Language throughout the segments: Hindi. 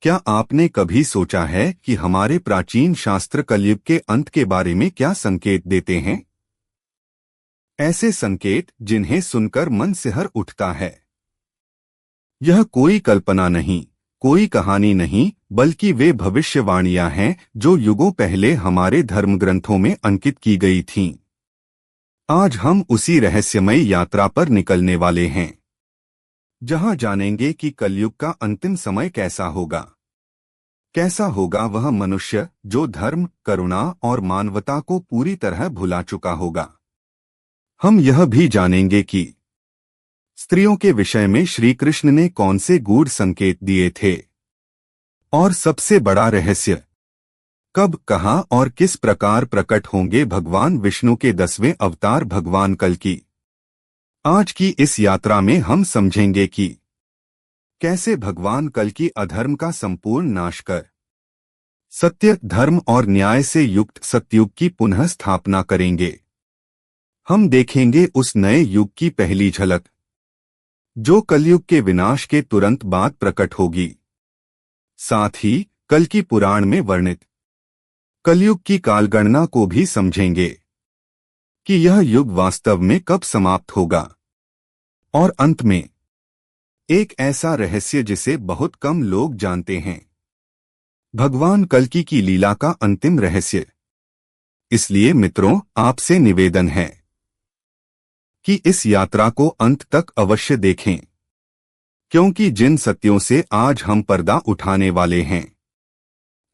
क्या आपने कभी सोचा है कि हमारे प्राचीन शास्त्र कलयुग के अंत के बारे में क्या संकेत देते हैं? ऐसे संकेत जिन्हें सुनकर मन सिहर उठता है। यह कोई कल्पना नहीं, कोई कहानी नहीं, बल्कि वे भविष्यवाणियां हैं जो युगों पहले हमारे धर्मग्रंथों में अंकित की गई थीं। आज हम उसी रहस्यमयी यात्रा पर निकलने वाले हैं, जहां जानेंगे कि कलयुग का अंतिम समय कैसा होगा। कैसा होगा वह मनुष्य जो धर्म, करुणा और मानवता को पूरी तरह भुला चुका होगा। हम यह भी जानेंगे कि स्त्रियों के विषय में श्री कृष्ण ने कौन से गूढ़ संकेत दिए थे, और सबसे बड़ा रहस्य, कब, कहां और किस प्रकार प्रकट होंगे भगवान विष्णु के 10वें अवतार भगवान कल्कि। आज की इस यात्रा में हम समझेंगे कि कैसे भगवान कल्कि अधर्म का संपूर्ण नाश कर सत्य, धर्म और न्याय से युक्त सतयुग की पुनः स्थापना करेंगे। हम देखेंगे उस नए युग की पहली झलक, जो कलयुग के विनाश के तुरंत बाद प्रकट होगी। साथ ही कल्कि पुराण में वर्णित कलयुग की कालगणना को भी समझेंगे कि यह युग वास्तव में कब समाप्त होगा। और अंत में एक ऐसा रहस्य जिसे बहुत कम लोग जानते हैं, भगवान कल्कि की लीला का अंतिम रहस्य। इसलिए मित्रों, आपसे निवेदन है कि इस यात्रा को अंत तक अवश्य देखें, क्योंकि जिन सत्यों से आज हम पर्दा उठाने वाले हैं,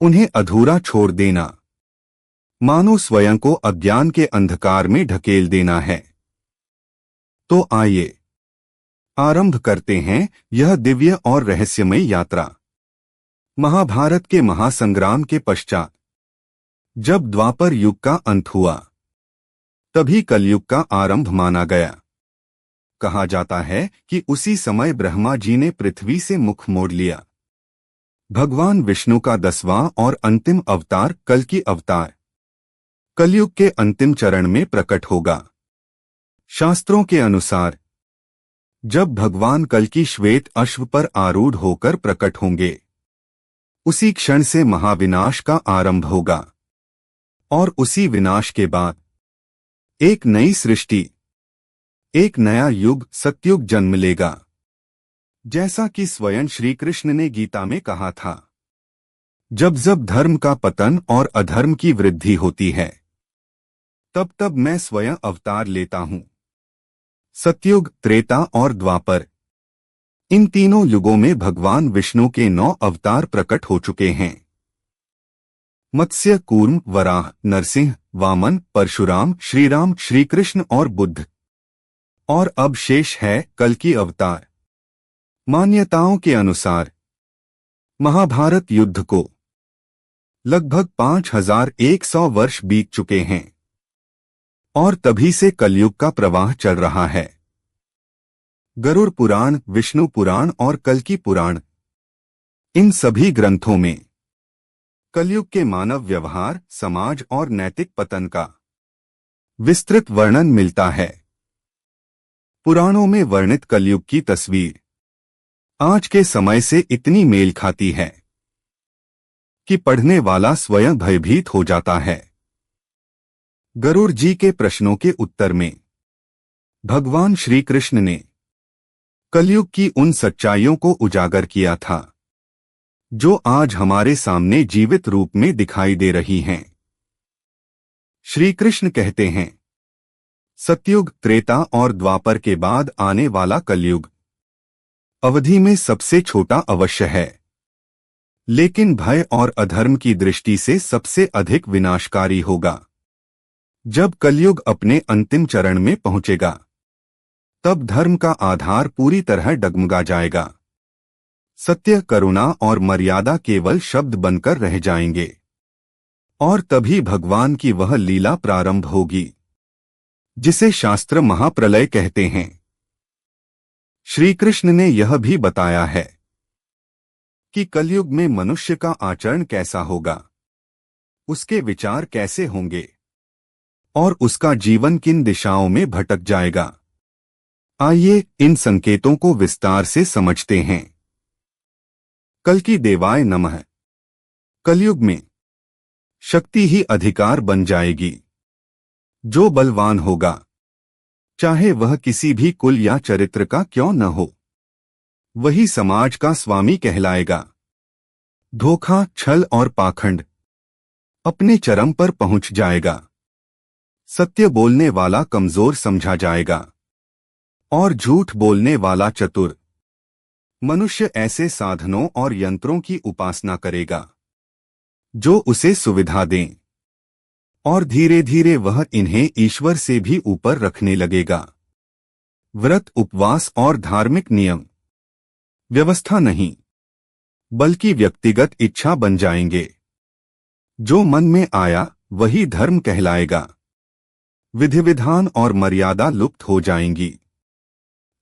उन्हें अधूरा छोड़ देना मानो स्वयं को अज्ञान के अंधकार में ढकेल देना है। तो आइए आरंभ करते हैं यह दिव्य और रहस्यमय यात्रा। महाभारत के महासंग्राम के पश्चात जब द्वापर युग का अंत हुआ, तभी कलयुग का आरंभ माना गया। कहा जाता है कि उसी समय ब्रह्मा जी ने पृथ्वी से मुख मोड़ लिया। भगवान विष्णु का 10वां और अंतिम अवतार कल्कि अवतार कलयुग के अंतिम चरण में प्रकट होगा। शास्त्रों के अनुसार जब भगवान कल्कि श्वेत अश्व पर आरूढ़ होकर प्रकट होंगे, उसी क्षण से महाविनाश का आरंभ होगा, और उसी विनाश के बाद एक नई सृष्टि, एक नया युग सतयुग जन्म लेगा। जैसा कि स्वयं श्री कृष्ण ने गीता में कहा था, जब जब धर्म का पतन और अधर्म की वृद्धि होती है, तब तब मैं स्वयं अवतार लेता हूं। सतयुग, त्रेता और द्वापर, इन तीनों युगों में भगवान विष्णु के 9 अवतार प्रकट हो चुके हैं। मत्स्य, कूर्म, वराह, नरसिंह, वामन, परशुराम, श्रीराम, श्रीकृष्ण और बुद्ध। और अब शेष है कल्कि अवतार। मान्यताओं के अनुसार महाभारत युद्ध को लगभग 5100 वर्ष बीत चुके हैं, और तभी से कलयुग का प्रवाह चल रहा है। गरुड़ पुराण, विष्णु पुराण और कल्कि पुराण, इन सभी ग्रंथों में कलयुग के मानव व्यवहार, समाज और नैतिक पतन का विस्तृत वर्णन मिलता है। पुराणों में वर्णित कलयुग की तस्वीर आज के समय से इतनी मेल खाती है कि पढ़ने वाला स्वयं भयभीत हो जाता है। गरुड़ जी के प्रश्नों के उत्तर में भगवान श्री कृष्ण ने कलयुग की उन सच्चाइयों को उजागर किया था जो आज हमारे सामने जीवित रूप में दिखाई दे रही हैं। श्री कृष्ण कहते हैं, सतयुग, त्रेता और द्वापर के बाद आने वाला कलयुग अवधि में सबसे छोटा अवश्य है, लेकिन भय और अधर्म की दृष्टि से सबसे अधिक विनाशकारी होगा। जब कलयुग अपने अंतिम चरण में पहुंचेगा, तब धर्म का आधार पूरी तरह डगमगा जाएगा। सत्य, करुणा और मर्यादा केवल शब्द बनकर रह जाएंगे, और तभी भगवान की वह लीला प्रारंभ होगी जिसे शास्त्र महाप्रलय कहते हैं। श्री कृष्ण ने यह भी बताया है कि कलयुग में मनुष्य का आचरण कैसा होगा, उसके विचार कैसे होंगे, और उसका जीवन किन दिशाओं में भटक जाएगा। आइए इन संकेतों को विस्तार से समझते हैं। कल्कि देवाय नमः। कलयुग में शक्ति ही अधिकार बन जाएगी। जो बलवान होगा, चाहे वह किसी भी कुल या चरित्र का क्यों न हो, वही समाज का स्वामी कहलाएगा। धोखा, छल और पाखंड अपने चरम पर पहुंच जाएगा। सत्य बोलने वाला कमजोर समझा जाएगा और झूठ बोलने वाला चतुर। मनुष्य ऐसे साधनों और यंत्रों की उपासना करेगा जो उसे सुविधा दें, और धीरे धीरे वह इन्हें ईश्वर से भी ऊपर रखने लगेगा। व्रत, उपवास और धार्मिक नियम व्यवस्था नहीं, बल्कि व्यक्तिगत इच्छा बन जाएंगे। जो मन में आया वही धर्म कहलाएगा। विधि विधान और मर्यादा लुप्त हो जाएंगी।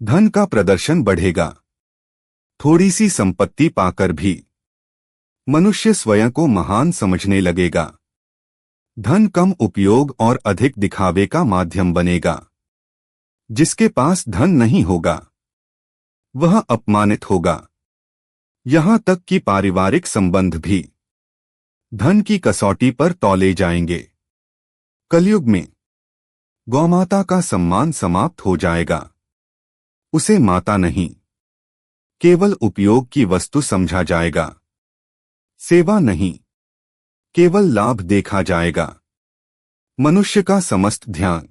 धन का प्रदर्शन बढ़ेगा। थोड़ी सी संपत्ति पाकर भी मनुष्य स्वयं को महान समझने लगेगा। धन कम उपयोग और अधिक दिखावे का माध्यम बनेगा। जिसके पास धन नहीं होगा वह अपमानित होगा। यहां तक कि पारिवारिक संबंध भी धन की कसौटी पर तौले जाएंगे। कलयुग में गौमाता का सम्मान समाप्त हो जाएगा। उसे माता नहीं, केवल उपयोग की वस्तु समझा जाएगा। सेवा नहीं, केवल लाभ देखा जाएगा। मनुष्य का समस्त ध्यान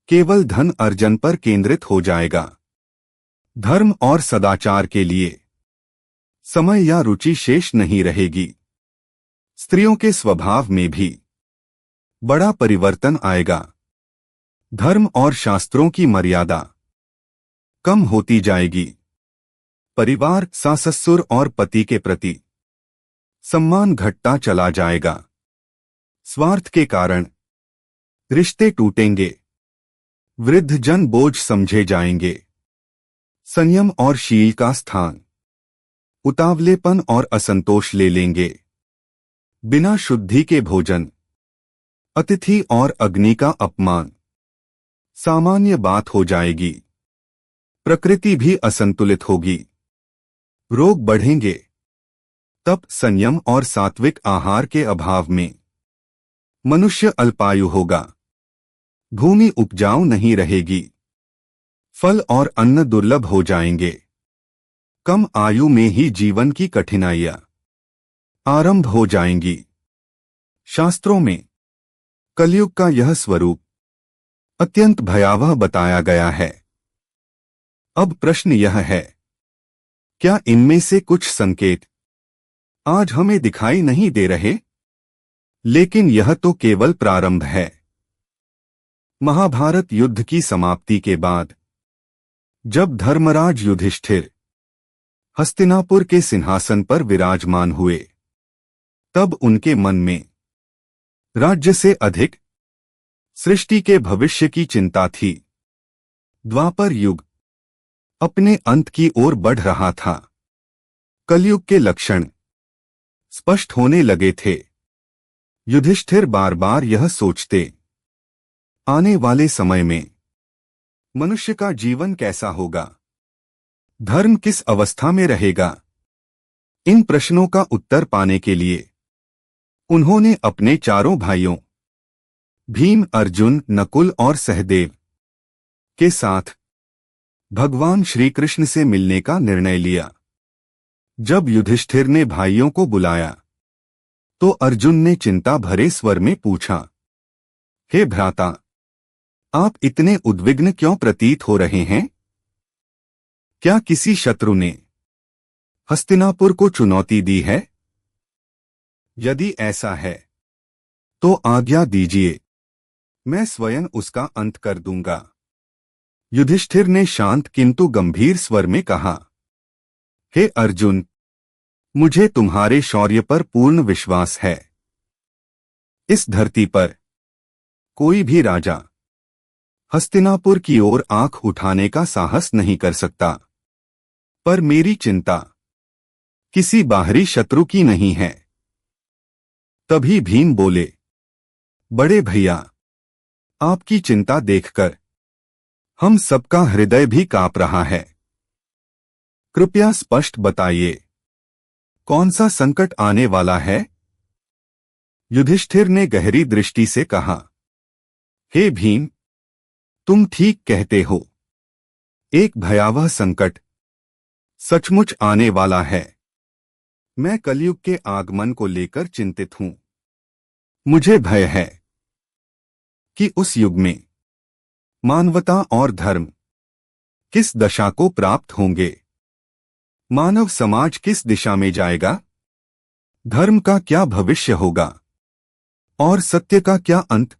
केवल धन अर्जन पर केंद्रित हो जाएगा। धर्म और सदाचार के लिए समय या रुचि शेष नहीं रहेगी। स्त्रियों के स्वभाव में भी बड़ा परिवर्तन आएगा। धर्म और शास्त्रों की मर्यादा कम होती जाएगी। परिवार, सास ससुर और पति के प्रति सम्मान घटता चला जाएगा। स्वार्थ के कारण रिश्ते टूटेंगे। वृद्ध जन बोझ समझे जाएंगे। संयम और शील का स्थान उतावलेपन और असंतोष ले लेंगे। बिना शुद्धि के भोजन, अतिथि और अग्नि का अपमान सामान्य बात हो जाएगी। प्रकृति भी असंतुलित होगी। रोग बढ़ेंगे। तप, संयम और सात्विक आहार के अभाव में मनुष्य अल्पायु होगा। भूमि उपजाऊ नहीं रहेगी। फल और अन्न दुर्लभ हो जाएंगे। कम आयु में ही जीवन की कठिनाइयां आरंभ हो जाएंगी। शास्त्रों में कलयुग का यह स्वरूप अत्यंत भयावह बताया गया है। अब प्रश्न यह है, क्या इनमें से कुछ संकेत आज हमें दिखाई नहीं दे रहे? लेकिन यह तो केवल प्रारंभ है। महाभारत युद्ध की समाप्ति के बाद जब धर्मराज युधिष्ठिर हस्तिनापुर के सिंहासन पर विराजमान हुए, तब उनके मन में राज्य से अधिक सृष्टि के भविष्य की चिंता थी। द्वापर युग अपने अंत की ओर बढ़ रहा था। कलयुग के लक्षण स्पष्ट होने लगे थे। युधिष्ठिर बार बार यह सोचते, आने वाले समय में मनुष्य का जीवन कैसा होगा? धर्म किस अवस्था में रहेगा? इन प्रश्नों का उत्तर पाने के लिए उन्होंने अपने चारों भाइयों भीम, अर्जुन, नकुल और सहदेव के साथ भगवान श्री कृष्ण से मिलने का निर्णय लिया। जब युधिष्ठिर ने भाइयों को बुलाया तो अर्जुन ने चिंता भरे स्वर में पूछा, हे भ्राता, आप इतने उद्विग्न क्यों प्रतीत हो रहे हैं? क्या किसी शत्रु ने हस्तिनापुर को चुनौती दी है? यदि ऐसा है तो आज्ञा दीजिए, मैं स्वयं उसका अंत कर दूंगा। युधिष्ठिर ने शांत किंतु गंभीर स्वर में कहा, हे अर्जुन, मुझे तुम्हारे शौर्य पर पूर्ण विश्वास है। इस धरती पर कोई भी राजा हस्तिनापुर की ओर आंख उठाने का साहस नहीं कर सकता। पर मेरी चिंता किसी बाहरी शत्रु की नहीं है। तभी भीम बोले, बड़े भैया, आपकी चिंता देखकर हम सबका हृदय भी कांप रहा है। कृपया स्पष्ट बताइए, कौन सा संकट आने वाला है? युधिष्ठिर ने गहरी दृष्टि से कहा। हे भीम, तुम ठीक कहते हो। एक भयावह संकट सचमुच आने वाला है। मैं कलयुग के आगमन को लेकर चिंतित हूं। मुझे भय है कि उस युग में मानवता और धर्म किस दशा को प्राप्त होंगे। मानव समाज किस दिशा में जाएगा? धर्म का क्या भविष्य होगा और सत्य का क्या अंत?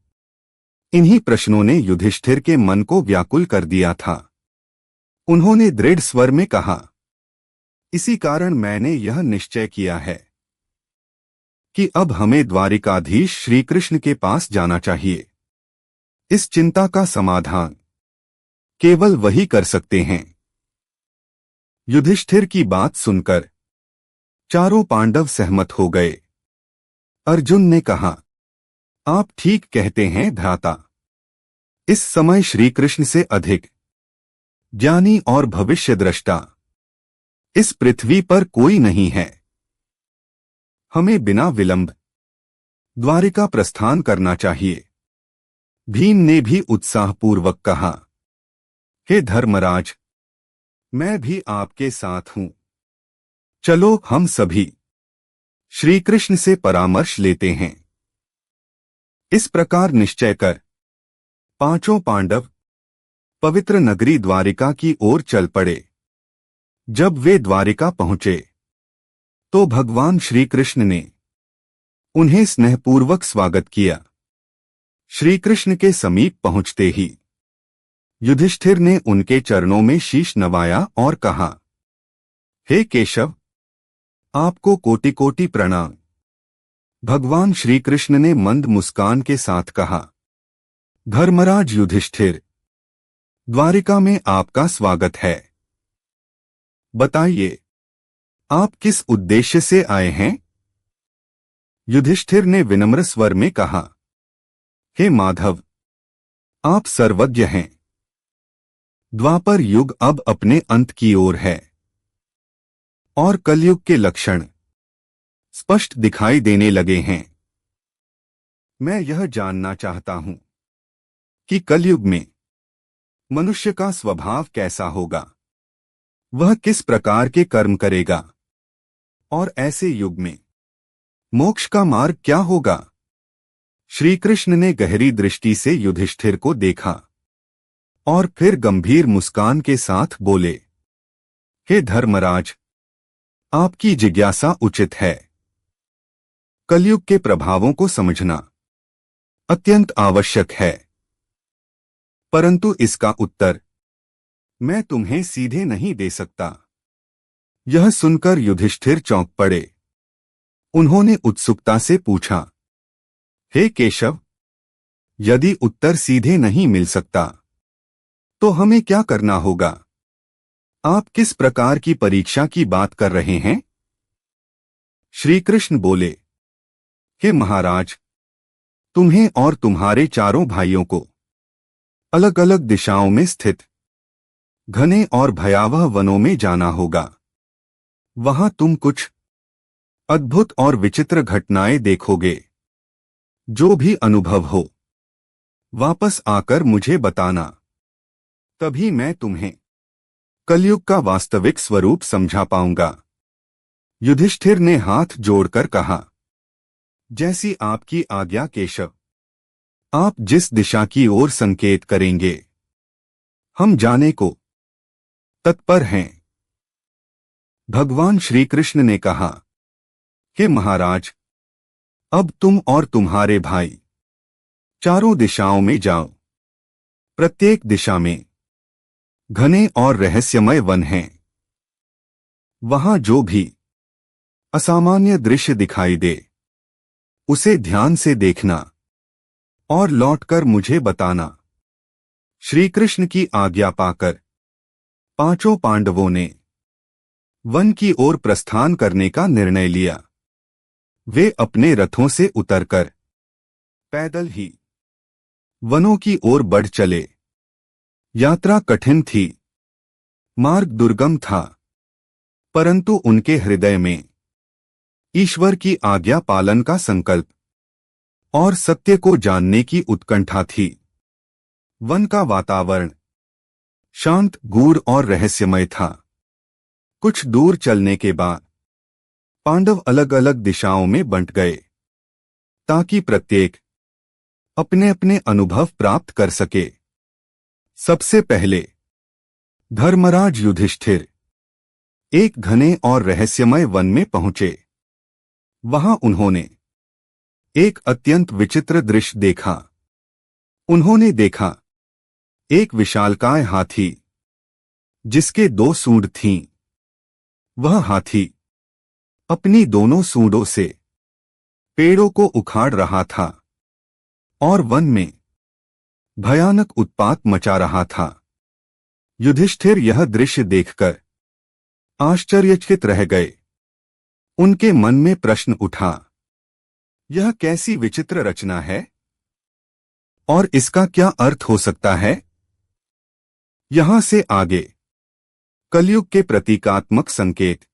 इन्हीं प्रश्नों ने युधिष्ठिर के मन को व्याकुल कर दिया था। उन्होंने दृढ़ स्वर में कहा, इसी कारण मैंने यह निश्चय किया है कि अब हमें द्वारिकाधीश श्री कृष्ण के पास जाना चाहिए। इस चिंता का समाधान केवल वही कर सकते हैं। युधिष्ठिर की बात सुनकर चारों पांडव सहमत हो गए। अर्जुन ने कहा, आप ठीक कहते हैं भ्राता। इस समय श्री कृष्ण से अधिक ज्ञानी और भविष्यद्रष्टा इस पृथ्वी पर कोई नहीं है। हमें बिना विलंब द्वारिका प्रस्थान करना चाहिए। भीम ने भी उत्साहपूर्वक कहा, हे धर्मराज, मैं भी आपके साथ हूं। चलो हम सभी श्री कृष्ण से परामर्श लेते हैं। इस प्रकार निश्चय कर पांचों पांडव पवित्र नगरी द्वारिका की ओर चल पड़े। जब वे द्वारिका पहुंचे तो भगवान श्री कृष्ण ने उन्हें स्नेहपूर्वक स्वागत किया। श्री कृष्ण के समीप पहुंचते ही युधिष्ठिर ने उनके चरणों में शीश नवाया और कहा, हे केशव, आपको कोटि कोटि प्रणाम। भगवान श्री कृष्ण ने मंद मुस्कान के साथ कहा, धर्मराज युधिष्ठिर, द्वारिका में आपका स्वागत है। बताइए, आप किस उद्देश्य से आए हैं? युधिष्ठिर ने विनम्र स्वर में कहा, हे माधव, आप सर्वज्ञ हैं। द्वापर युग अब अपने अंत की ओर है और कलयुग के लक्षण स्पष्ट दिखाई देने लगे हैं। मैं यह जानना चाहता हूं कि कलयुग में मनुष्य का स्वभाव कैसा होगा, वह किस प्रकार के कर्म करेगा और ऐसे युग में मोक्ष का मार्ग क्या होगा। श्री कृष्ण ने गहरी दृष्टि से युधिष्ठिर को देखा और फिर गंभीर मुस्कान के साथ बोले, हे धर्मराज, आपकी जिज्ञासा उचित है। कलयुग के प्रभावों को समझना अत्यंत आवश्यक है, परंतु इसका उत्तर मैं तुम्हें सीधे नहीं दे सकता। यह सुनकर युधिष्ठिर चौंक पड़े। उन्होंने उत्सुकता से पूछा, हे केशव, यदि उत्तर सीधे नहीं मिल सकता तो हमें क्या करना होगा? आप किस प्रकार की परीक्षा की बात कर रहे हैं? श्री कृष्ण बोले, हे महाराज, तुम्हें और तुम्हारे चारों भाइयों को अलग अलग दिशाओं में स्थित घने और भयावह वनों में जाना होगा। वहां तुम कुछ अद्भुत और विचित्र घटनाएं देखोगे। जो भी अनुभव हो, वापस आकर मुझे बताना। तभी मैं तुम्हें कलयुग का वास्तविक स्वरूप समझा पाऊंगा। युधिष्ठिर ने हाथ जोड़कर कहा, जैसी आपकी आज्ञा केशव। आप जिस दिशा की ओर संकेत करेंगे, हम जाने को तत्पर हैं। भगवान श्री कृष्ण ने कहा, हे महाराज, अब तुम और तुम्हारे भाई चारों दिशाओं में जाओ। प्रत्येक दिशा में घने और रहस्यमय वन हैं। वहां जो भी असामान्य दृश्य दिखाई दे, उसे ध्यान से देखना और लौटकर मुझे बताना। श्री कृष्ण की आज्ञा पाकर पांचों पांडवों ने वन की ओर प्रस्थान करने का निर्णय लिया। वे अपने रथों से उतरकर पैदल ही वनों की ओर बढ़ चले। यात्रा कठिन थी, मार्ग दुर्गम था, परंतु उनके हृदय में ईश्वर की आज्ञा पालन का संकल्प और सत्य को जानने की उत्कंठा थी। वन का वातावरण शांत, गूढ़ और रहस्यमय था। कुछ दूर चलने के बाद पांडव अलग अलग दिशाओं में बंट गए ताकि प्रत्येक अपने अपने अनुभव प्राप्त कर सके। सबसे पहले धर्मराज युधिष्ठिर एक घने और रहस्यमय वन में पहुंचे। वहां उन्होंने एक अत्यंत विचित्र दृश्य देखा। उन्होंने देखा एक विशालकाय हाथी जिसके 2 सूंड थीं। वह हाथी अपनी दोनों सूंडों से पेड़ों को उखाड़ रहा था और वन में भयानक उत्पात मचा रहा था। युधिष्ठिर यह दृश्य देखकर आश्चर्यचकित रह गए। उनके मन में प्रश्न उठा, यह कैसी विचित्र रचना है और इसका क्या अर्थ हो सकता है? यहां से आगे कलयुग के प्रतीकात्मक संकेत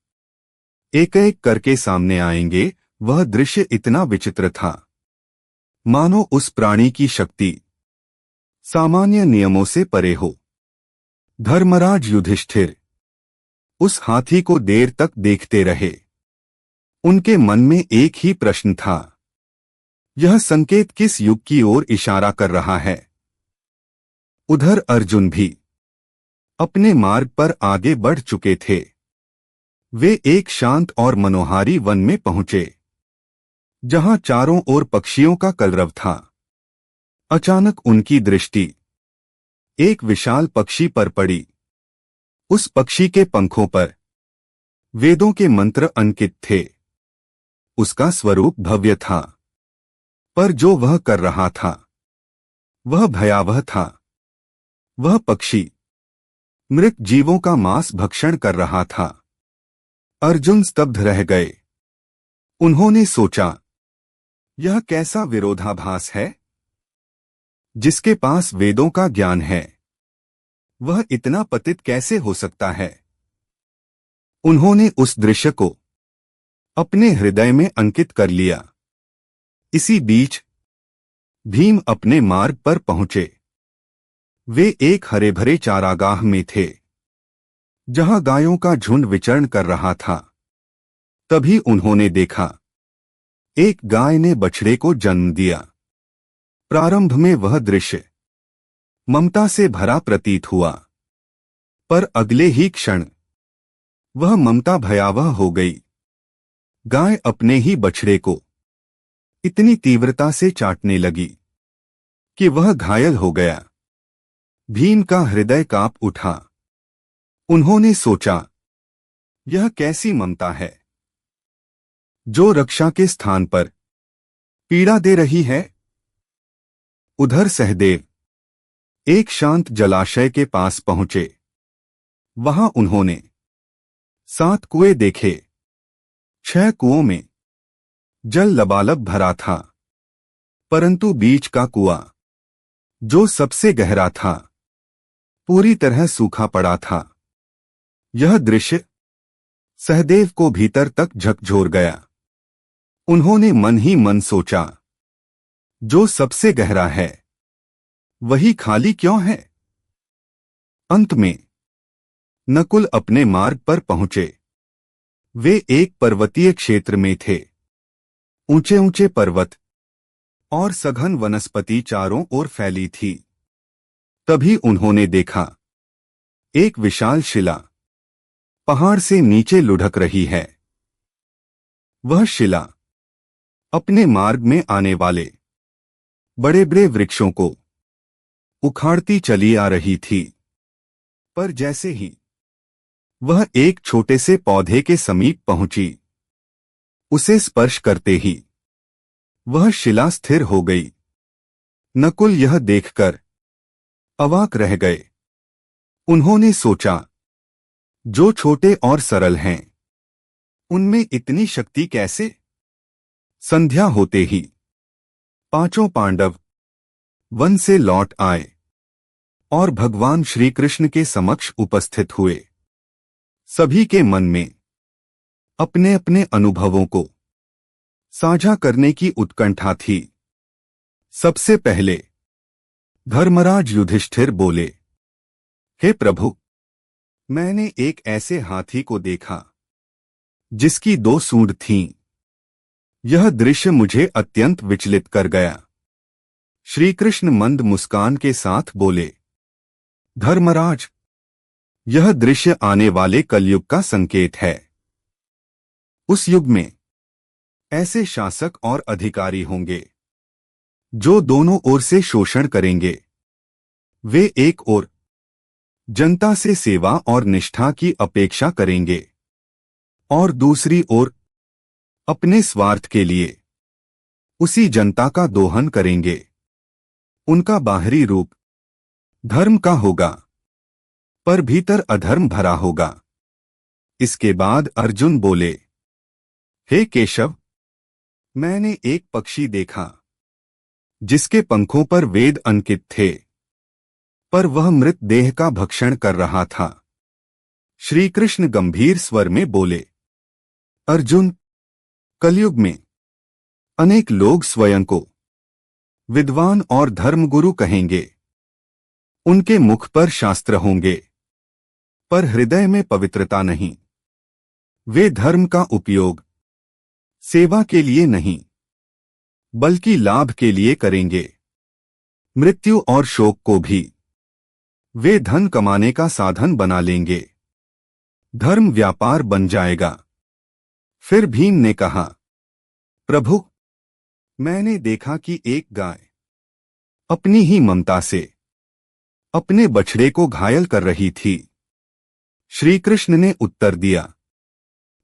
एक एक करके सामने आएंगे। वह दृश्य इतना विचित्र था मानो उस प्राणी की शक्ति सामान्य नियमों से परे हो। धर्मराज युधिष्ठिर उस हाथी को देर तक देखते रहे। उनके मन में एक ही प्रश्न था, यह संकेत किस युग की ओर इशारा कर रहा है? उधर अर्जुन भी अपने मार्ग पर आगे बढ़ चुके थे। वे एक शांत और मनोहारी वन में पहुंचे जहां चारों ओर पक्षियों का कलरव था। अचानक उनकी दृष्टि एक विशाल पक्षी पर पड़ी। उस पक्षी के पंखों पर वेदों के मंत्र अंकित थे। उसका स्वरूप भव्य था, पर जो वह कर रहा था वह भयावह था। वह पक्षी मृत जीवों का मांस भक्षण कर रहा था। अर्जुन स्तब्ध रह गए। उन्होंने सोचा, यह कैसा विरोधाभास है? जिसके पास वेदों का ज्ञान है वह इतना पतित कैसे हो सकता है? उन्होंने उस दृश्य को अपने हृदय में अंकित कर लिया। इसी बीच भीम अपने मार्ग पर पहुंचे। वे एक हरे भरे चारागाह में थे जहां गायों का झुंड विचरण कर रहा था। तभी उन्होंने देखा एक गाय ने बछड़े को जन्म दिया। प्रारंभ में वह दृश्य ममता से भरा प्रतीत हुआ, पर अगले ही क्षण वह ममता भयावह हो गई। गाय अपने ही बछड़े को इतनी तीव्रता से चाटने लगी कि वह घायल हो गया। भीम का हृदय कांप उठा। उन्होंने सोचा, यह कैसी ममता है जो रक्षा के स्थान पर पीड़ा दे रही है? उधर सहदेव एक शांत जलाशय के पास पहुंचे। वहां उन्होंने 7 कुएं देखे। 6 कुओं में जल लबालब भरा था, परंतु बीच का कुआं जो सबसे गहरा था पूरी तरह सूखा पड़ा था। यह दृश्य सहदेव को भीतर तक झकझोर गया। उन्होंने मन ही मन सोचा, जो सबसे गहरा है वही खाली क्यों है? अंत में नकुल अपने मार्ग पर पहुंचे। वे एक पर्वतीय क्षेत्र में थे। ऊंचे ऊंचे पर्वत और सघन वनस्पति चारों ओर फैली थी। तभी उन्होंने देखा एक विशाल शिला पहाड़ से नीचे लुढ़क रही है। वह शिला अपने मार्ग में आने वाले बड़े बड़े वृक्षों को उखाड़ती चली आ रही थी। पर जैसे ही वह एक छोटे से पौधे के समीप पहुंची, उसे स्पर्श करते ही वह शिला स्थिर हो गई। नकुल यह देखकर अवाक रह गए। उन्होंने सोचा, जो छोटे और सरल हैं उनमें इतनी शक्ति कैसे? संध्या होते ही 5 पांडव वन से लौट आए और भगवान श्री कृष्ण के समक्ष उपस्थित हुए। सभी के मन में अपने अपने अनुभवों को साझा करने की उत्कंठा थी। सबसे पहले धर्मराज युधिष्ठिर बोले, हे प्रभु, मैंने एक ऐसे हाथी को देखा जिसकी 2 सूंड थीं। यह दृश्य मुझे अत्यंत विचलित कर गया। श्री कृष्ण मंद मुस्कान के साथ बोले, धर्मराज, यह दृश्य आने वाले कलयुग का संकेत है। उस युग में ऐसे शासक और अधिकारी होंगे जो दोनों ओर से शोषण करेंगे। वे एक ओर जनता से सेवा और निष्ठा की अपेक्षा करेंगे और दूसरी ओर अपने स्वार्थ के लिए उसी जनता का दोहन करेंगे। उनका बाहरी रूप धर्म का होगा, पर भीतर अधर्म भरा होगा। इसके बाद अर्जुन बोले, हे केशव, मैंने एक पक्षी देखा जिसके पंखों पर वेद अंकित थे, पर वह मृत देह का भक्षण कर रहा था। श्री कृष्ण गंभीर स्वर में बोले, अर्जुन, कलयुग में अनेक लोग स्वयं को विद्वान और धर्मगुरु कहेंगे। उनके मुख पर शास्त्र होंगे, पर हृदय में पवित्रता नहीं। वे धर्म का उपयोग सेवा के लिए नहीं, बल्कि लाभ के लिए करेंगे। मृत्यु और शोक को भी वे धन कमाने का साधन बना लेंगे। धर्म व्यापार बन जाएगा। फिर भीम ने कहा, प्रभु, मैंने देखा कि एक गाय अपनी ही ममता से अपने बछड़े को घायल कर रही थी। श्री कृष्ण ने उत्तर दिया,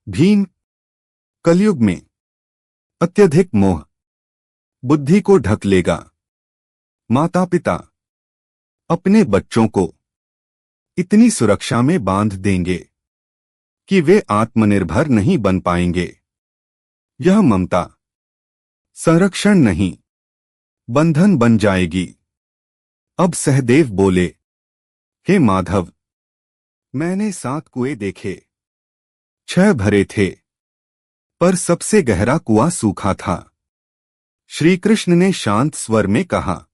भीम, कलयुग में अत्यधिक मोह बुद्धि को ढक लेगा। माता पिता अपने बच्चों को इतनी सुरक्षा में बांध देंगे कि वे आत्मनिर्भर नहीं बन पाएंगे। यह ममता संरक्षण नहीं, बंधन बन जाएगी। अब सहदेव बोले, हे माधव, मैंने 7 कुएं देखे। 6 भरे थे, पर सबसे गहरा कुआं सूखा था। श्री कृष्ण ने शांत स्वर में कहा,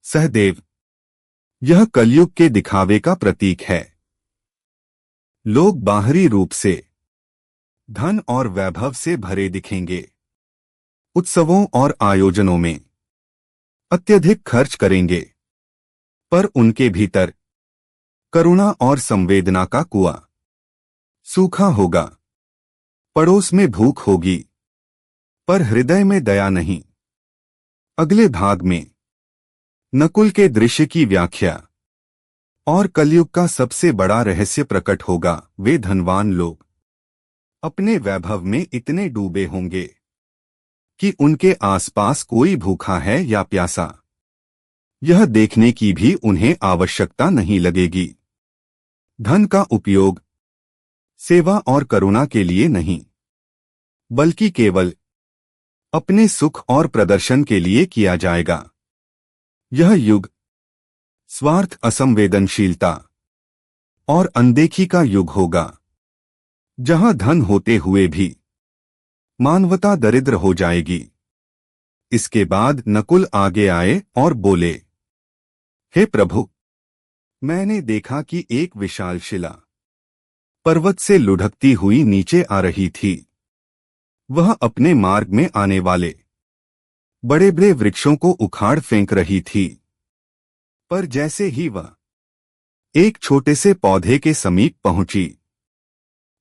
सहदेव, यह कलयुग के दिखावे का प्रतीक है। लोग बाहरी रूप से धन और वैभव से भरे दिखेंगे। उत्सवों और आयोजनों में अत्यधिक खर्च करेंगे, पर उनके भीतर करुणा और संवेदना का कुआं सूखा होगा। पड़ोस में भूख होगी, पर हृदय में दया नहीं। अगले भाग में नकुल के दृश्य की व्याख्या और कलयुग का सबसे बड़ा रहस्य प्रकट होगा। वे धनवान लोग अपने वैभव में इतने डूबे होंगे कि उनके आसपास कोई भूखा है या प्यासा, यह देखने की भी उन्हें आवश्यकता नहीं लगेगी। धन का उपयोग सेवा और करुणा के लिए नहीं, बल्कि केवल अपने सुख और प्रदर्शन के लिए किया जाएगा। यह युग स्वार्थ, असंवेदनशीलता और अनदेखी का युग होगा, जहां धन होते हुए भी मानवता दरिद्र हो जाएगी। इसके बाद नकुल आगे आए और बोले, हे प्रभु, मैंने देखा कि एक विशाल शिला पर्वत से लुढ़कती हुई नीचे आ रही थी। वह अपने मार्ग में आने वाले बड़े बड़े वृक्षों को उखाड़ फेंक रही थी, पर जैसे ही वह एक छोटे से पौधे के समीप पहुंची,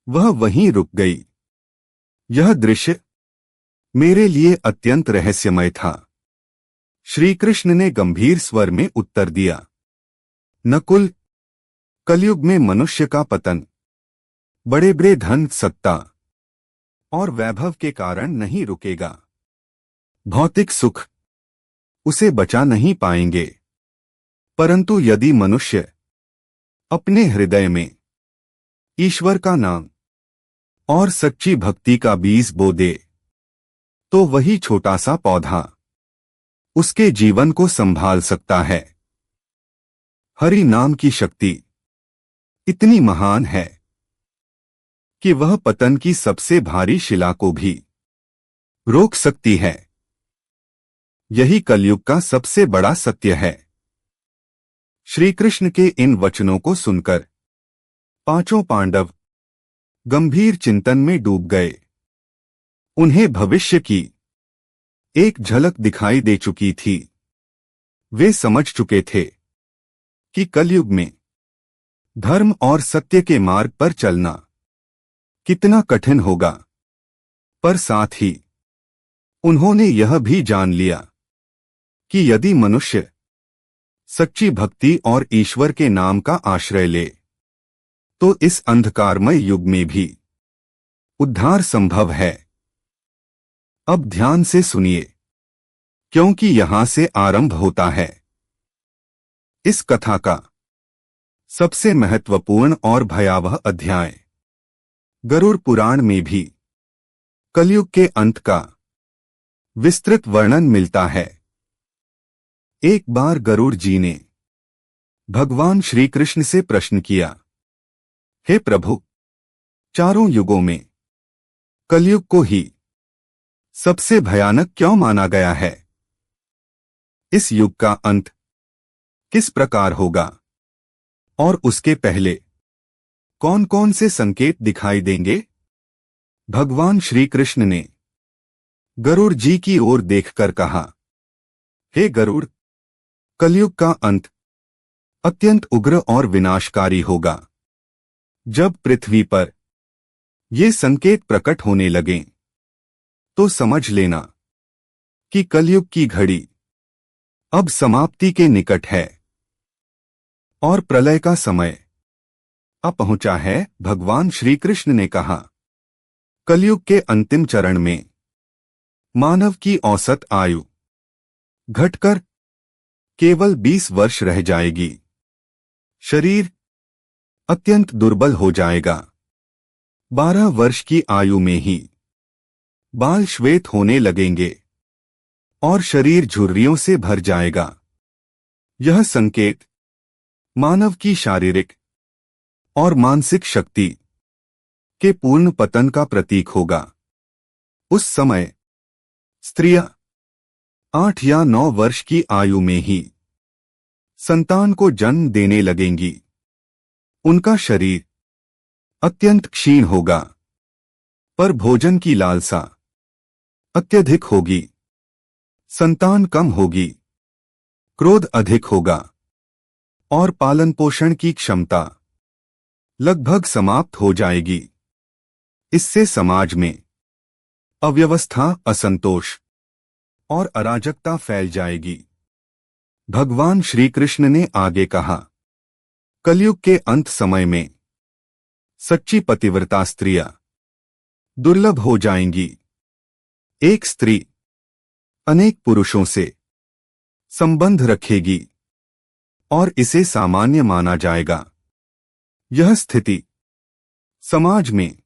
वह वहीं रुक गई। यह दृश्य मेरे लिए अत्यंत रहस्यमय था। श्री कृष्ण ने गंभीर स्वर में उत्तर दिया, नकुल, कलयुग में मनुष्य का पतन बड़े बड़े धन, सत्ता और वैभव के कारण नहीं रुकेगा। भौतिक सुख उसे बचा नहीं पाएंगे, परंतु यदि मनुष्य अपने हृदय में ईश्वर का नाम और सच्ची भक्ति का बीज बो दे, तो वही छोटा सा पौधा उसके जीवन को संभाल सकता है। हरि नाम की शक्ति इतनी महान है कि वह पतन की सबसे भारी शिला को भी रोक सकती है। यही कलयुग का सबसे बड़ा सत्य है। श्री कृष्ण के इन वचनों को सुनकर पांचों पांडव गंभीर चिंतन में डूब गए। उन्हें भविष्य की एक झलक दिखाई दे चुकी थी। वे समझ चुके थे कि कलयुग में धर्म और सत्य के मार्ग पर चलना कितना कठिन होगा, पर साथ ही उन्होंने यह भी जान लिया कि यदि मनुष्य सच्ची भक्ति और ईश्वर के नाम का आश्रय ले तो इस अंधकारमय युग में भी उद्धार संभव है। अब ध्यान से सुनिए, क्योंकि यहां से आरंभ होता है इस कथा का सबसे महत्वपूर्ण और भयावह अध्याय। गरुड़ पुराण में भी कलयुग के अंत का विस्तृत वर्णन मिलता है। एक बार गरुड़ जी ने भगवान श्री कृष्ण से प्रश्न किया, हे प्रभु, चारों युगों में कलयुग को ही सबसे भयानक क्यों माना गया है? इस युग का अंत किस प्रकार होगा और उसके पहले कौन कौन से संकेत दिखाई देंगे? भगवान श्री कृष्ण ने गरुड़ जी की ओर देखकर कहा, हे गरुड़, कलयुग का अंत अत्यंत उग्र और विनाशकारी होगा। जब पृथ्वी पर ये संकेत प्रकट होने लगें तो समझ लेना कि कलयुग की घड़ी अब समाप्ति के निकट है और प्रलय का समय आ पहुंचा है। भगवान श्री कृष्ण ने कहा, कलयुग के अंतिम चरण में मानव की औसत आयु घटकर केवल 20 वर्ष रह जाएगी। शरीर अत्यंत दुर्बल हो जाएगा। 12 वर्ष की आयु में ही बाल श्वेत होने लगेंगे और शरीर झुर्रियों से भर जाएगा। यह संकेत मानव की शारीरिक और मानसिक शक्ति के पूर्ण पतन का प्रतीक होगा। उस समय स्त्रियां 8 या 9 वर्ष की आयु में ही संतान को जन्म देने लगेंगी। उनका शरीर अत्यंत क्षीण होगा, पर भोजन की लालसा अत्यधिक होगी। संतान कम होगी, क्रोध अधिक होगा और पालन पोषण की क्षमता लगभग समाप्त हो जाएगी। इससे समाज में अव्यवस्था, असंतोष और अराजकता फैल जाएगी। भगवान श्री कृष्ण ने आगे कहा, कलयुग के अंत समय में सच्ची पतिव्रता स्त्रियां दुर्लभ हो जाएंगी। एक स्त्री अनेक पुरुषों से संबंध रखेगी और इसे सामान्य माना जाएगा। यह स्थिति समाज में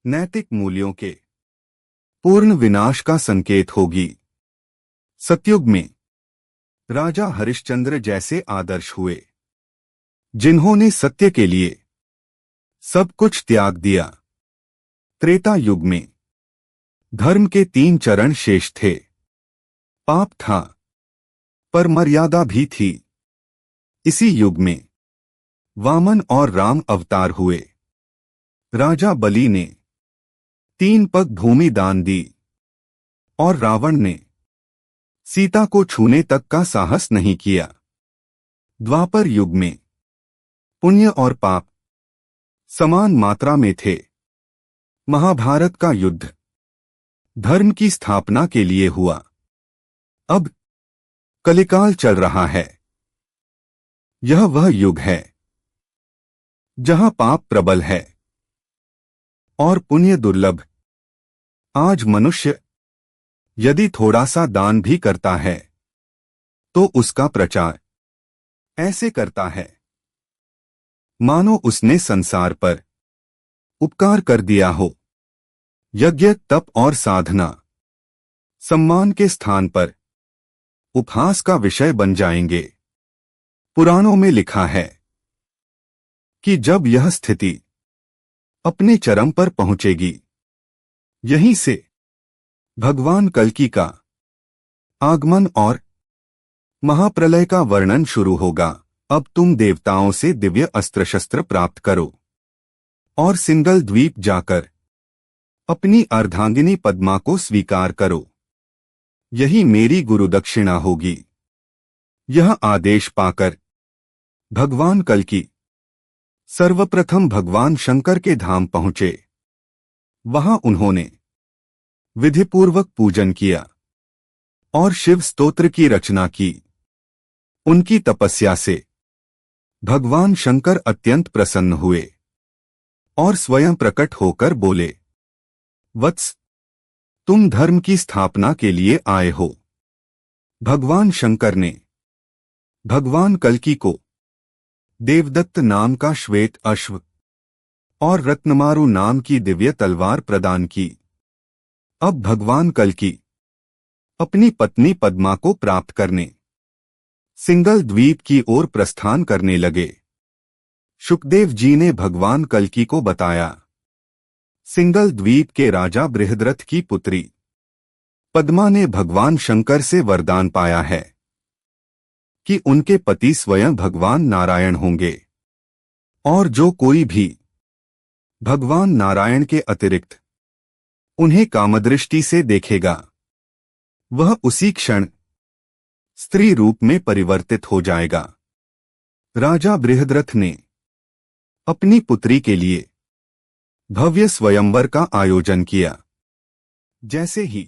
नैतिक मूल्यों के पूर्ण विनाश का संकेत होगी। सतयुग में राजा हरिश्चंद्र जैसे आदर्श हुए, जिन्होंने सत्य के लिए सब कुछ त्याग दिया। त्रेता युग में धर्म के 3 चरण शेष थे। पाप था, पर मर्यादा भी थी। इसी युग में वामन और राम अवतार हुए। राजा बलि ने 3 पग भूमि दान दी और रावण ने सीता को छूने तक का साहस नहीं किया। द्वापर युग में पुण्य और पाप समान मात्रा में थे। महाभारत का युद्ध धर्म की स्थापना के लिए हुआ। अब कलिकाल चल रहा है। यह वह युग है जहां पाप प्रबल है और पुण्य दुर्लभ। आज मनुष्य यदि थोड़ा सा दान भी करता है तो उसका प्रचार ऐसे करता है मानो उसने संसार पर उपकार कर दिया हो। यज्ञ, तप और साधना सम्मान के स्थान पर उपहास का विषय बन जाएंगे। पुराणों में लिखा है कि जब यह स्थिति अपने चरम पर पहुंचेगी, यहीं से भगवान कल्कि का आगमन और महाप्रलय का वर्णन शुरू होगा। अब तुम देवताओं से दिव्य अस्त्र शस्त्र प्राप्त करो और सिंगल द्वीप जाकर अपनी अर्धांगिनी पद्मा को स्वीकार करो। यही मेरी गुरुदक्षिणा होगी। यह आदेश पाकर भगवान कल्कि सर्वप्रथम भगवान शंकर के धाम पहुंचे। वहां उन्होंने विधिपूर्वक पूजन किया और शिव स्तोत्र की रचना की। उनकी तपस्या से भगवान शंकर अत्यंत प्रसन्न हुए और स्वयं प्रकट होकर बोले, वत्स, तुम धर्म की स्थापना के लिए आए हो। भगवान शंकर ने भगवान कल्कि को देवदत्त नाम का श्वेत अश्व और रत्नमारु नाम की दिव्य तलवार प्रदान की। अब भगवान कल्कि अपनी पत्नी पद्मा को प्राप्त करने सिंगल द्वीप की ओर प्रस्थान करने लगे। शुकदेव जी ने भगवान कल्कि को बताया, सिंगल द्वीप के राजा बृहद्रथ की पुत्री पद्मा ने भगवान शंकर से वरदान पाया है कि उनके पति स्वयं भगवान नारायण होंगे और जो कोई भी भगवान नारायण के अतिरिक्त उन्हें कामदृष्टि से देखेगा वह उसी क्षण स्त्री रूप में परिवर्तित हो जाएगा। राजा बृहद्रथ ने अपनी पुत्री के लिए भव्य स्वयंवर का आयोजन किया। जैसे ही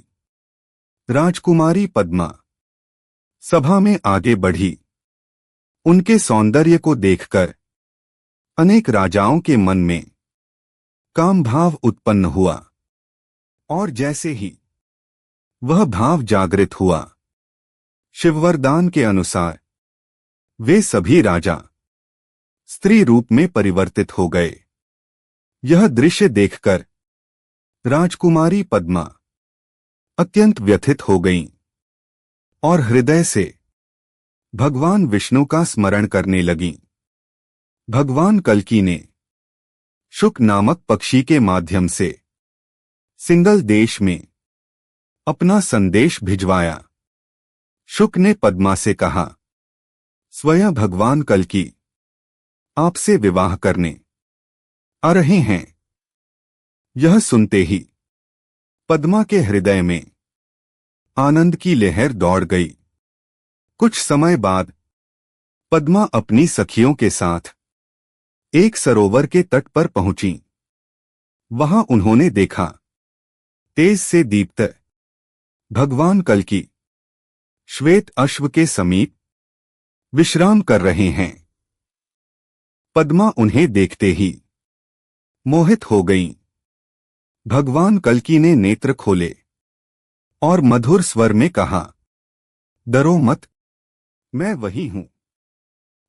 राजकुमारी पद्मा सभा में आगे बढ़ी, उनके सौंदर्य को देखकर अनेक राजाओं के मन में काम भाव उत्पन्न हुआ और जैसे ही वह भाव जागृत हुआ, शिववरदान के अनुसार वे सभी राजा स्त्री रूप में परिवर्तित हो गए। यह दृश्य देखकर राजकुमारी पद्मा अत्यंत व्यथित हो गईं और हृदय से भगवान विष्णु का स्मरण करने लगीं। भगवान कल्कि ने शुक नामक पक्षी के माध्यम से सिंगल देश में अपना संदेश भिजवाया। शुक ने पद्मा से कहा, स्वयं भगवान कल्कि आपसे विवाह करने आ रहे हैं। यह सुनते ही पद्मा के हृदय में आनंद की लहर दौड़ गई। कुछ समय बाद पद्मा अपनी सखियों के साथ एक सरोवर के तट पर पहुंची। वहां उन्होंने देखा, तेज से दीप्त भगवान कल्कि श्वेत अश्व के समीप विश्राम कर रहे हैं। पद्मा उन्हें देखते ही मोहित हो गईं। भगवान कल्कि ने नेत्र खोले और मधुर स्वर में कहा, डरो मत, मैं वही हूं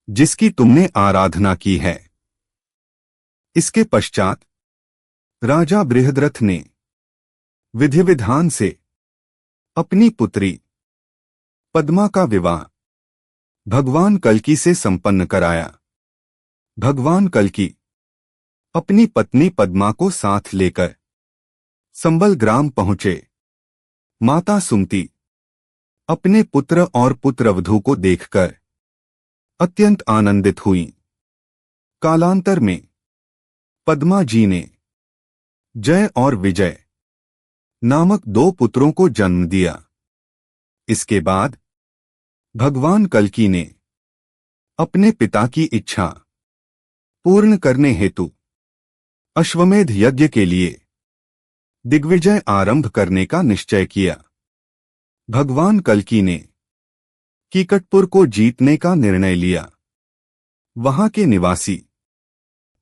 जिसकी तुमने आराधना की है। इसके पश्चात राजा बृहद्रथ ने विधि विधान से अपनी पुत्री पद्मा का विवाह भगवान कल्कि से संपन्न कराया। भगवान कल्कि अपनी पत्नी पद्मा को साथ लेकर संबल ग्राम पहुंचे। माता सुमति अपने पुत्र और पुत्रवधू को देखकर अत्यंत आनंदित हुईं। कालांतर में पद्मा जी ने जय और विजय नामक 2 पुत्रों को जन्म दिया। इसके बाद भगवान कल्कि ने अपने पिता की इच्छा पूर्ण करने हेतु अश्वमेध यज्ञ के लिए दिग्विजय आरंभ करने का निश्चय किया। भगवान कल्कि ने कीकटपुर को जीतने का निर्णय लिया। वहां के निवासी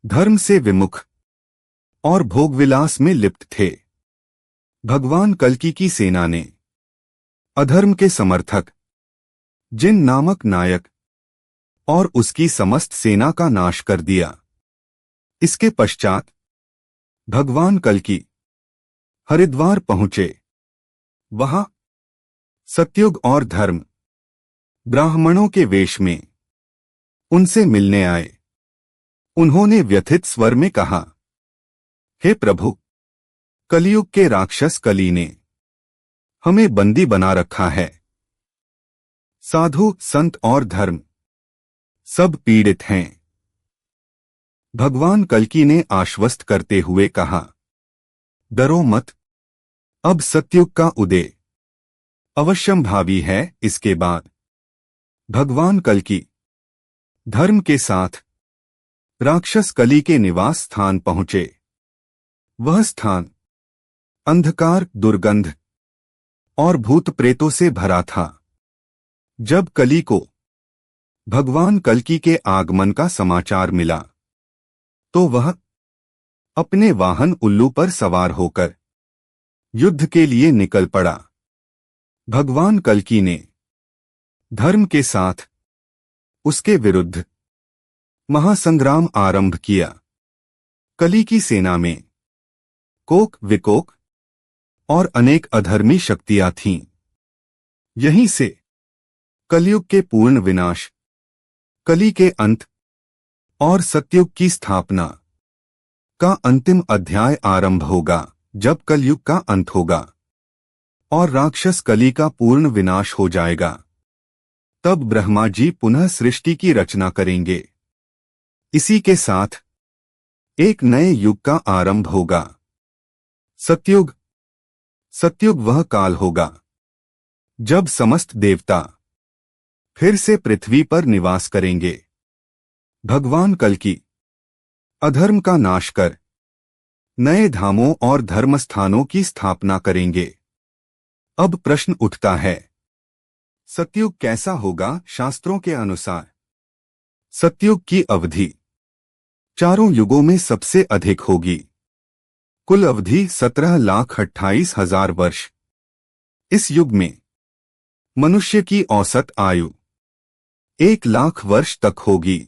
धर्म से विमुख और भोगविलास में लिप्त थे। भगवान कल्कि की सेना ने अधर्म के समर्थक जिन नामक नायक और उसकी समस्त सेना का नाश कर दिया। इसके पश्चात भगवान कल्कि हरिद्वार पहुंचे। वहां सत्युग और धर्म ब्राह्मणों के वेश में उनसे मिलने आए। उन्होंने व्यथित स्वर में कहा, हे प्रभु, कलियुग के राक्षस कली ने हमें बंदी बना रखा है। साधु, संत और धर्म सब पीड़ित हैं। भगवान कल्कि ने आश्वस्त करते हुए कहा, डरो मत, अब सतयुग का उदय अवश्यंभावी है। इसके बाद भगवान कल्कि धर्म के साथ राक्षस कली के निवास स्थान पहुंचे। वह स्थान अंधकार, दुर्गंध और भूत प्रेतों से भरा था। जब कली को भगवान कल्कि के आगमन का समाचार मिला तो वह अपने वाहन उल्लू पर सवार होकर युद्ध के लिए निकल पड़ा। भगवान कल्कि ने धर्म के साथ उसके विरुद्ध महासंग्राम आरंभ किया। कली की सेना में कोक, विकोक और अनेक अधर्मी शक्तियां थीं। यहीं से कलयुग के पूर्ण विनाश, कली के अंत और सतयुग की स्थापना का अंतिम अध्याय आरंभ होगा। जब कलयुग का अंत होगा और राक्षस कली का पूर्ण विनाश हो जाएगा, तब ब्रह्मा जी पुनः सृष्टि की रचना करेंगे। इसी के साथ एक नए युग का आरंभ होगा, सतयुग। सतयुग वह काल होगा जब समस्त देवता फिर से पृथ्वी पर निवास करेंगे। भगवान कल्कि अधर्म का नाश कर नए धामों और धर्मस्थानों की स्थापना करेंगे। अब प्रश्न उठता है, सतयुग कैसा होगा? शास्त्रों के अनुसार सतयुग की अवधि चारों युगों में सबसे अधिक होगी। कुल अवधि 17,28,000 वर्ष। इस युग में मनुष्य की औसत आयु 1,00,000 वर्ष तक होगी।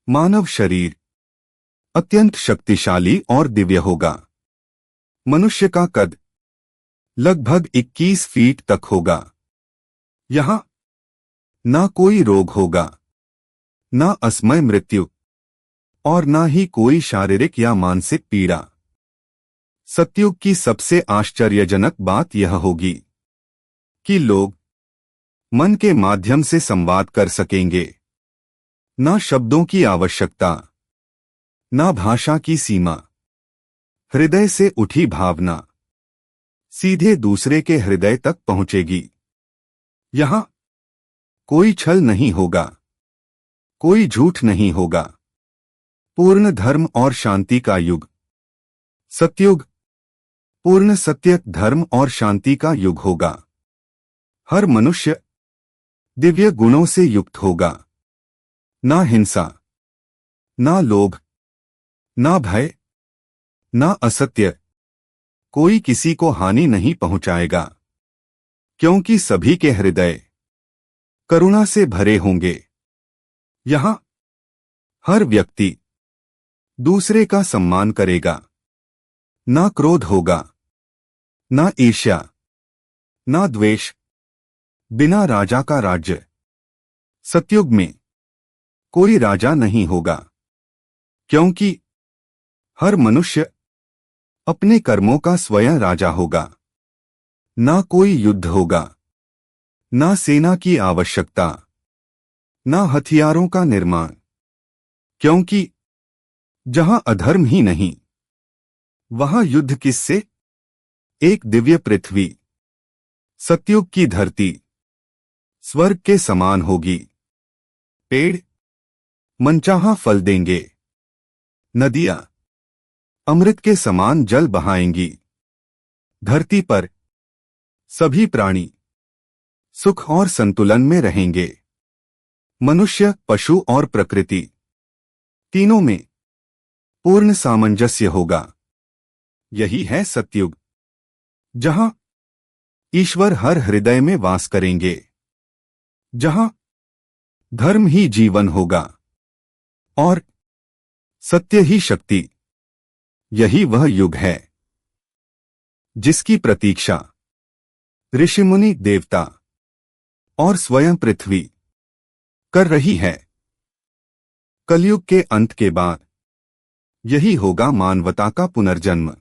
मानव शरीर अत्यंत शक्तिशाली और दिव्य होगा। मनुष्य का कद लगभग 21 फीट तक होगा। यहां ना कोई रोग होगा, ना असमय मृत्यु और ना ही कोई शारीरिक या मानसिक पीड़ा। सतयुग की सबसे आश्चर्यजनक बात यह होगी कि लोग मन के माध्यम से संवाद कर सकेंगे। ना शब्दों की आवश्यकता, ना भाषा की सीमा। हृदय से उठी भावना सीधे दूसरे के हृदय तक पहुंचेगी। यहां कोई छल नहीं होगा, कोई झूठ नहीं होगा। पूर्ण धर्म और शांति का युग। सतयुग पूर्ण सत्य, धर्म और शांति का युग होगा। हर मनुष्य दिव्य गुणों से युक्त होगा। ना हिंसा, ना लोभ, ना भय, ना असत्य। कोई किसी को हानि नहीं पहुंचाएगा, क्योंकि सभी के हृदय करुणा से भरे होंगे। यहां हर व्यक्ति दूसरे का सम्मान करेगा। ना क्रोध होगा, ना ईर्ष्या, ना द्वेष। बिना राजा का राज्य। सतयुग में कोई राजा नहीं होगा, क्योंकि हर मनुष्य अपने कर्मों का स्वयं राजा होगा। ना कोई युद्ध होगा, ना सेना की आवश्यकता, ना हथियारों का निर्माण, क्योंकि जहां अधर्म ही नहीं, वहां युद्ध किससे? एक दिव्य पृथ्वी, सतयुग की धरती स्वर्ग के समान होगी। पेड़ मनचाहा फल देंगे, नदियां अमृत के समान जल बहाएंगी। धरती पर सभी प्राणी सुख और संतुलन में रहेंगे। मनुष्य, पशु और प्रकृति तीनों में पूर्ण सामंजस्य होगा। यही है सतयुग, जहां ईश्वर हर हृदय में वास करेंगे, जहां धर्म ही जीवन होगा और सत्य ही शक्ति। यही वह युग है जिसकी प्रतीक्षा ऋषिमुनि, देवता और स्वयं पृथ्वी कर रही है। कलयुग के अंत के बाद यही होगा मानवता का पुनर्जन्म।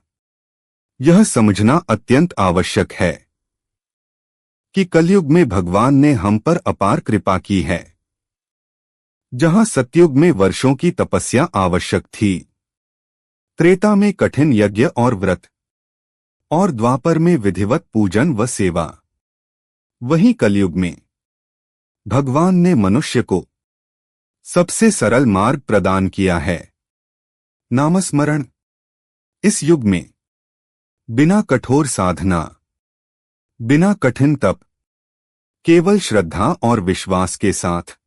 यह समझना अत्यंत आवश्यक है कि कलयुग में भगवान ने हम पर अपार कृपा की है। जहां सतयुग में वर्षों की तपस्या आवश्यक थी, त्रेता में कठिन यज्ञ और व्रत, और द्वापर में विधिवत पूजन व सेवा, वहीं कलयुग में भगवान ने मनुष्य को सबसे सरल मार्ग प्रदान किया है, नामस्मरण। इस युग में बिना कठोर साधना, बिना कठिन तप, केवल श्रद्धा और विश्वास के साथ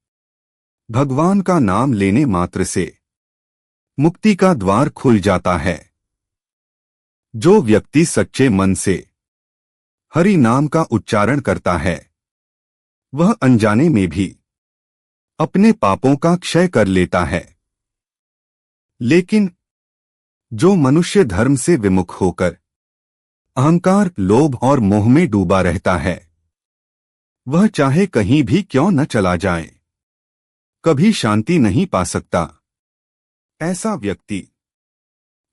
भगवान का नाम लेने मात्र से मुक्ति का द्वार खुल जाता है। जो व्यक्ति सच्चे मन से हरि नाम का उच्चारण करता है, वह अनजाने में भी अपने पापों का क्षय कर लेता है। लेकिन जो मनुष्य धर्म से विमुख होकर अहंकार, लोभ और मोह में डूबा रहता है, वह चाहे कहीं भी क्यों न चला जाए, कभी शांति नहीं पा सकता। ऐसा व्यक्ति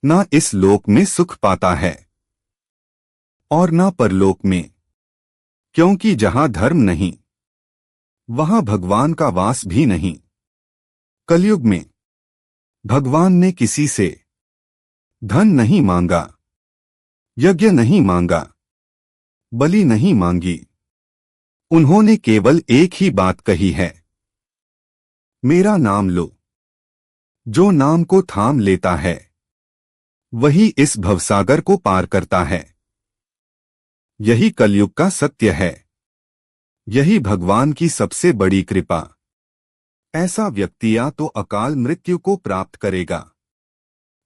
ना इस लोक में सुख पाता है और ना परलोक में, क्योंकि जहां धर्म नहीं, वहां भगवान का वास भी नहीं। कलयुग में भगवान ने किसी से धन नहीं मांगा, यज्ञ नहीं मांगा, बलि नहीं मांगी। उन्होंने केवल एक ही बात कही है, मेरा नाम लो। जो नाम को थाम लेता है, वही इस भवसागर को पार करता है। यही कलयुग का सत्य है। यही भगवान की सबसे बड़ी कृपा। ऐसा व्यक्ति या तो अकाल मृत्यु को प्राप्त करेगा,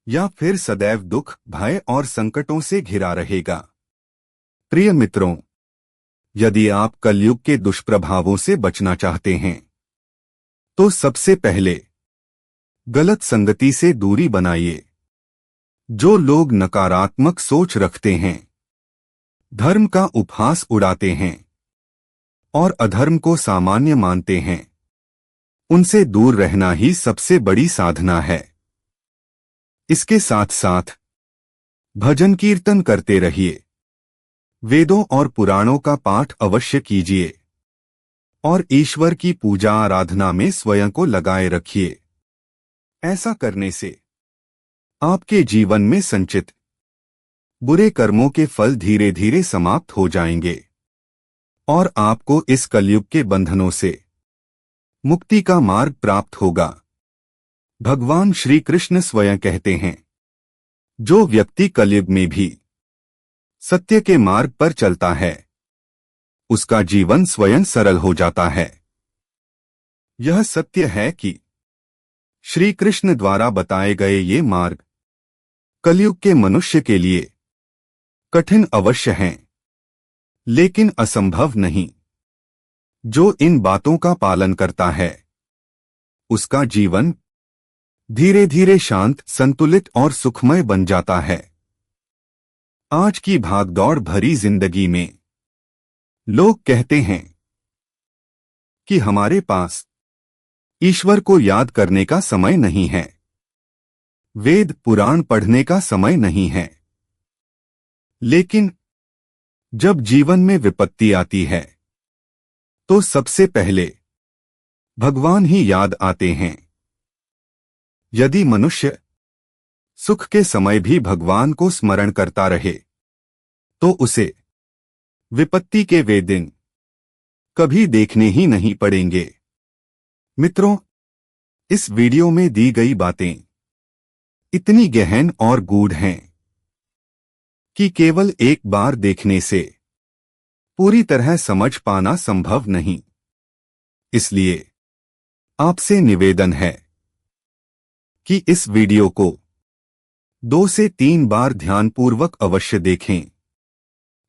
या फिर सदैव दुख, भय और संकटों से घिरा रहेगा। प्रिय मित्रों, यदि आप कलयुग के दुष्प्रभावों से बचना चाहते हैं, तो सबसे पहले गलत संगति से दूरी बनाइए। जो लोग नकारात्मक सोच रखते हैं, धर्म का उपहास उड़ाते हैं और अधर्म को सामान्य मानते हैं, उनसे दूर रहना ही सबसे बड़ी साधना है। इसके साथ साथ भजन कीर्तन करते रहिए, वेदों और पुराणों का पाठ अवश्य कीजिए और ईश्वर की पूजा आराधना में स्वयं को लगाए रखिए। ऐसा करने से आपके जीवन में संचित बुरे कर्मों के फल धीरे धीरे समाप्त हो जाएंगे और आपको इस कलयुग के बंधनों से मुक्ति का मार्ग प्राप्त होगा। भगवान श्री कृष्ण स्वयं कहते हैं, जो व्यक्ति कलयुग में भी सत्य के मार्ग पर चलता है, उसका जीवन स्वयं सरल हो जाता है। यह सत्य है कि श्री कृष्ण द्वारा बताए गए ये मार्ग कलयुग के मनुष्य के लिए कठिन अवश्य हैं, लेकिन असंभव नहीं। जो इन बातों का पालन करता है, उसका जीवन धीरे धीरे शांत, संतुलित और सुखमय बन जाता है। आज की भागदौड़ भरी जिंदगी में लोग कहते हैं कि हमारे पास ईश्वर को याद करने का समय नहीं है, वेद पुराण पढ़ने का समय नहीं है। लेकिन जब जीवन में विपत्ति आती है, तो सबसे पहले भगवान ही याद आते हैं। यदि मनुष्य सुख के समय भी भगवान को स्मरण करता रहे, तो उसे विपत्ति के वे दिन कभी देखने ही नहीं पड़ेंगे। मित्रों, इस वीडियो में दी गई बातें इतनी गहन और गूढ़ हैं कि केवल एक बार देखने से पूरी तरह समझ पाना संभव नहीं। इसलिए आपसे निवेदन है कि इस वीडियो को 2 से 3 बार ध्यानपूर्वक अवश्य देखें,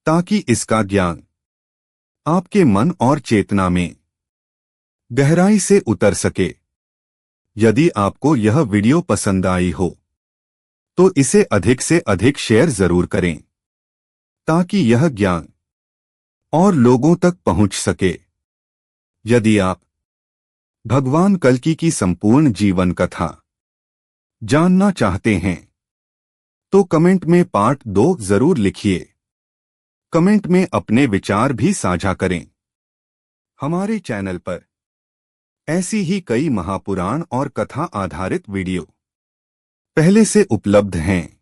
ताकि इसका ज्ञान आपके मन और चेतना में गहराई से उतर सके। यदि आपको यह वीडियो पसंद आई हो, तो इसे अधिक से अधिक शेयर जरूर करें, ताकि यह ज्ञान और लोगों तक पहुंच सके। यदि आप भगवान कल्कि की संपूर्ण जीवन कथा जानना चाहते हैं, तो कमेंट में पार्ट 2 जरूर लिखिए। कमेंट में अपने विचार भी साझा करें। हमारे चैनल पर ऐसी ही कई महापुराण और कथा आधारित वीडियो पहले से उपलब्ध हैं।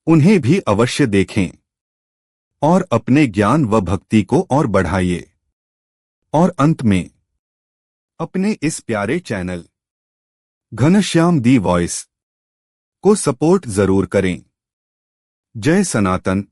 उन्हें भी अवश्य देखें और अपने ज्ञान व भक्ति को और बढ़ाइए। और अंत में अपने इस प्यारे चैनल घनश्याम दी वॉइस को सपोर्ट जरूर करें। जय सनातन।